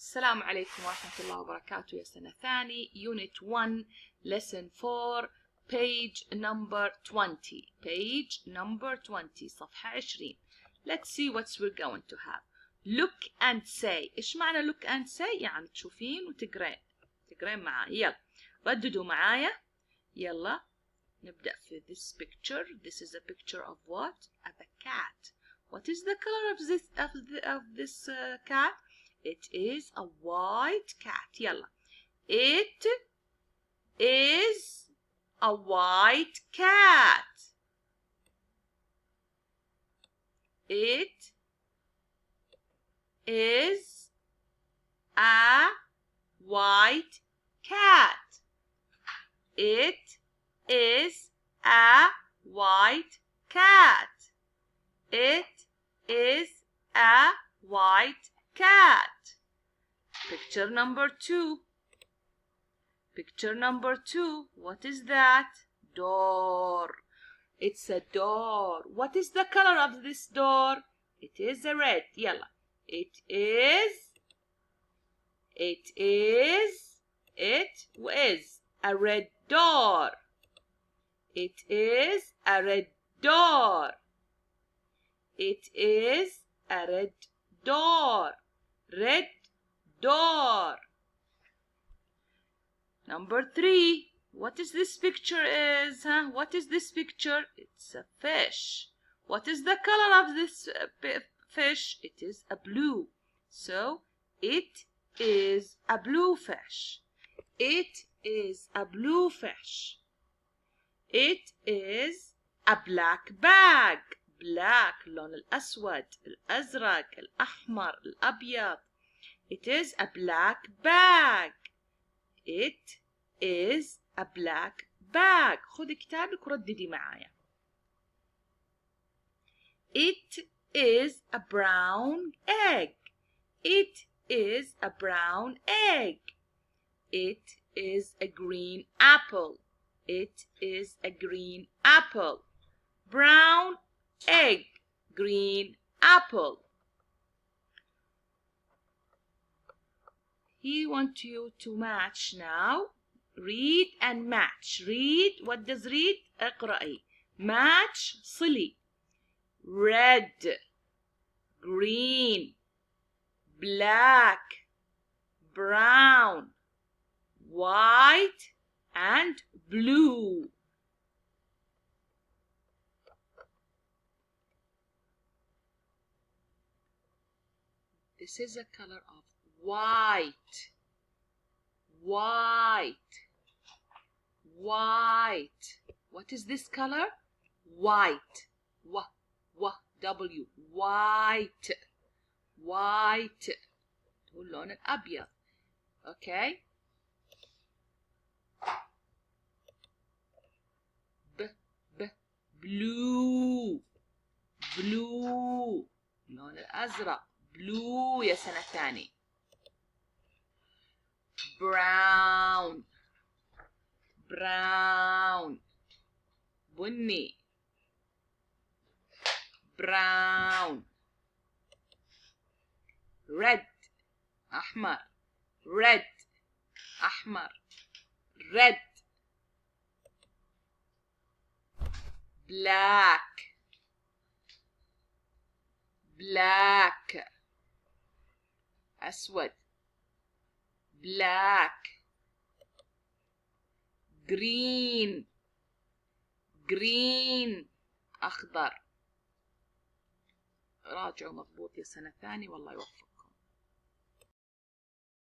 السلام عليكم ورحمة الله وبركاته يا سنة ثاني Unit 1 Lesson 4 Page number 20 Page number 20 صفحة 20 Let's see what we're going to have Look and say إيش معنى look and say؟ يعني تشوفين وتقرين معايا يلا رددوا معايا يلا نبدأ في this picture This is a picture of what? Of a cat What is the color of this cat? It is a white cat. يلا. It is a white cat. It is a white cat. It is a white cat. It is a white cat. Picture number 2. Picture number 2. What is that? Door. It's a door. What is the color of this door? It is a red. Yalla. It is a red door. It is a red door. It is a red door. Red door. Number 3. What is this picture is? What is this picture? It's a fish. What is the color of this fish? It is a blue. So it is a blue fish. It is a blue fish. It is a black bag. black اللون الأسود الأزرق الأحمر الأبيض It is a black bag It is a black bag خذي كتابك ورددي معايا It is a brown egg It is a brown egg It is a green apple It is a green apple Brown egg, green apple. He wants you to match now. Read and match. Read. What does read? اقرأي. Match. صلي. Red, green, black, brown, white, and blue. This is a color of white, white, white. What is this color? White, W, white, white. هو اللون الأبيض. Okay. blue, blue. اللون الأزرق. blue يا سنة ثاني brown brown بني brown red أحمر red أحمر red black black أسود black green green أخضر راجعوا مضبوط يا سنة ثاني والله يوفقكم